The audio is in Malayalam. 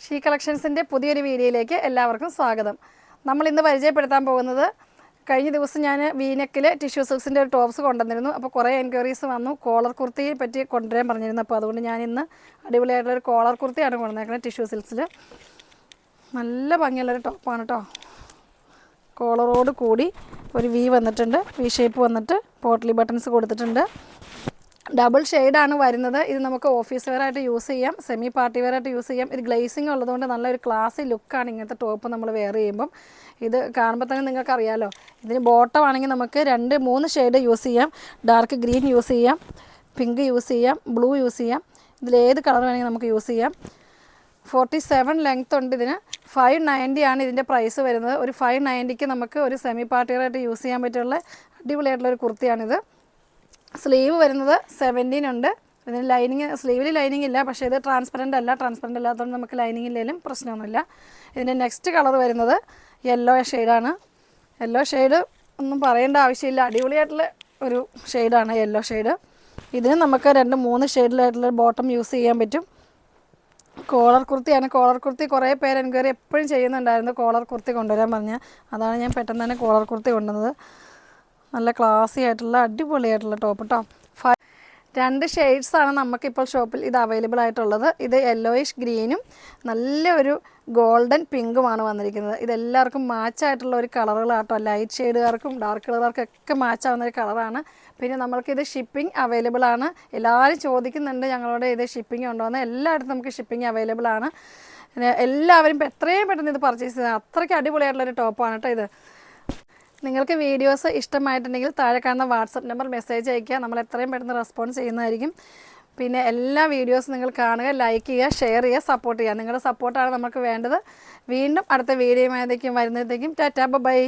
ഷീ കളക്ഷൻസിൻ്റെ പുതിയൊരു വീഡിയോയിലേക്ക് എല്ലാവർക്കും സ്വാഗതം. നമ്മൾ ഇന്ന് പരിചയപ്പെടുത്താൻ പോകുന്നത് കഴിഞ്ഞ ദിവസം ഞാൻ വീനെക്കിൽ ടിഷ്യൂ സിൽക്സിൻ്റെ ഒരു ടോപ്സ് കൊണ്ടുവന്നിരുന്നു. അപ്പോൾ കുറേ എൻക്വയറീസ് വന്നു. കോളർ കുർത്തിയെ പറ്റി കൊണ്ടുവരാൻ പറഞ്ഞിരുന്നു. അപ്പോൾ അതുകൊണ്ട് ഞാൻ ഇന്ന് അടിപൊളിയായിട്ടുള്ളൊരു കോളർ കുർത്തിയാണ് കൊണ്ടുവന്നേക്കുന്നത്. ടിഷ്യൂ സിൽക്സിൽ നല്ല ഭംഗിയുള്ളൊരു ടോപ്പാണ് കേട്ടോ. കോളറോട് കൂടി ഒരു വി വന്നിട്ടുണ്ട്, വി ഷേപ്പ് വന്നിട്ട് പോട്ട്ലി ബട്ടൺസ് കൊടുത്തിട്ടുണ്ട്. ഡബിൾ ഷെയ്ഡാണ് വരുന്നത്. ഇത് നമുക്ക് ഓഫീസ് വെയർ ആയിട്ട് യൂസ് ചെയ്യാം, സെമി പാർട്ടി വെയർ ആയിട്ട് യൂസ് ചെയ്യാം. ഇത് ഗ്ലേസിങ് ഉള്ളതുകൊണ്ട് നല്ലൊരു ക്ലാസി ലുക്കാണ് ഇങ്ങനത്തെ ടോപ്പ് നമ്മൾ വെയർ ചെയ്യുമ്പം. ഇത് കാണുമ്പോൾ തന്നെ നിങ്ങൾക്ക് അറിയാമല്ലോ. ഇതിന് ബോട്ടം ആണെങ്കിൽ നമുക്ക് 2-3 ഷെയ്ഡ് യൂസ് ചെയ്യാം. ഡാർക്ക് ഗ്രീൻ യൂസ് ചെയ്യാം, പിങ്ക് യൂസ് ചെയ്യാം, ബ്ലൂ യൂസ് ചെയ്യാം. ഇതിലേത് കളർ വേണമെങ്കിൽ നമുക്ക് യൂസ് ചെയ്യാം. 47 ലെങ്ത് ഉണ്ട്. ഇതിന് 590 ആണ് ഇതിൻ്റെ പ്രൈസ് വരുന്നത്. ഒരു 590ക്ക് നമുക്ക് ഒരു സെമി പാർട്ടി വെയർ ആയിട്ട് യൂസ് ചെയ്യാൻ പറ്റിയുള്ള അടിപൊളിയായിട്ടുള്ളൊരു കുർത്തിയാണിത്. സ്ലീവ് വരുന്നത് 17 ഉണ്ട്. ഇതിന് ലൈനിങ്, സ്ലീവിൽ ലൈനിങ് ഇല്ല, പക്ഷേ ഇത് ട്രാൻസ്പെറൻ്റ് അല്ല. ട്രാൻസ്പെറൻ്റ് അല്ലാത്തതുകൊണ്ട് നമുക്ക് ലൈനിങ് ഇല്ലെങ്കിലും പ്രശ്നമൊന്നുമില്ല. ഇതിൻ്റെ നെക്സ്റ്റ് കളർ വരുന്നത് യെല്ലോ ഷെയ്ഡാണ്. യെല്ലോ ഷെയ്ഡ് ഒന്നും പറയേണ്ട ആവശ്യമില്ല, അടിപൊളിയായിട്ടുള്ള ഒരു ഷെയ്ഡാണ് യെല്ലോ ഷെയ്ഡ്. ഇതിന് നമുക്ക് 2-3 ഷെയ്ഡിലായിട്ടുള്ള ബോട്ടം യൂസ് ചെയ്യാൻ പറ്റും. കോളർ കുർത്തിയാണ്. കോളർ കുർത്തി കുറേ പേര് എൻക്വയറി എപ്പോഴും ചെയ്യുന്നുണ്ടായിരുന്നു, കോളർ കുർത്തി കൊണ്ടുവരാൻ പറഞ്ഞാൽ. അതാണ് ഞാൻ പെട്ടെന്ന് തന്നെ കോളർ കുർത്തി കൊണ്ടുവന്നത്. നല്ല ക്ലാസി ആയിട്ടുള്ള അടിപൊളിയായിട്ടുള്ള ടോപ്പ് കേട്ടോ. 2 ഷെയ്ഡ്സാണ് നമുക്കിപ്പോൾ ഷോപ്പിൽ ഇത് അവൈലബിൾ ആയിട്ടുള്ളത്. ഇത് യെല്ലോയിഷ് ഗ്രീനും നല്ലൊരു ഗോൾഡൻ പിങ്കുമാണ് വന്നിരിക്കുന്നത്. ഇതെല്ലാവർക്കും മാച്ചായിട്ടുള്ള ഒരു കളറുകളാട്ടോ. ലൈറ്റ് ഷെയ്ഡുകാർക്കും ഡാർക്ക് കളറുകാർക്കൊക്കെ മാച്ചാവുന്ന ഒരു കളറാണ്. പിന്നെ നമ്മൾക്കിത് ഷിപ്പിംഗ് അവൈലബിൾ ആണ്. എല്ലാവരും ചോദിക്കുന്നുണ്ട് ഞങ്ങളോട് ഇത് ഷിപ്പിംഗ് ഉണ്ടോ എന്ന്. എല്ലായിടത്തും നമുക്ക് ഷിപ്പിംഗ് അവൈലബിൾ ആണ്. എല്ലാവരും എത്രയും പെട്ടെന്ന് ഇത് പർച്ചേസ് ചെയ്ത്, അത്രയ്ക്ക് അടിപൊളിയായിട്ടുള്ളൊരു ടോപ്പാണ് കേട്ടോ ഇത്. നിങ്ങൾക്ക് വീഡിയോസ് ഇഷ്ടമായിട്ടുണ്ടെങ്കിൽ താഴെ കാണുന്ന വാട്സപ്പ് നമ്പർ മെസ്സേജ് അയയ്ക്കുക. നമ്മൾ എത്രയും പെട്ടെന്ന് റെസ്പോൺസ് ചെയ്യുന്നതായിരിക്കും. പിന്നെ എല്ലാ വീഡിയോസും നിങ്ങൾ കാണുക, ലൈക്ക് ചെയ്യുക, ഷെയർ ചെയ്യുക, സപ്പോർട്ട് ചെയ്യുക. നിങ്ങളുടെ സപ്പോർട്ടാണ് നമുക്ക് വേണ്ടത്. വീണ്ടും അടുത്ത വീഡിയോയുമായതേക്കും വരുന്നതേക്കും ടാറ്റാ ബൈ.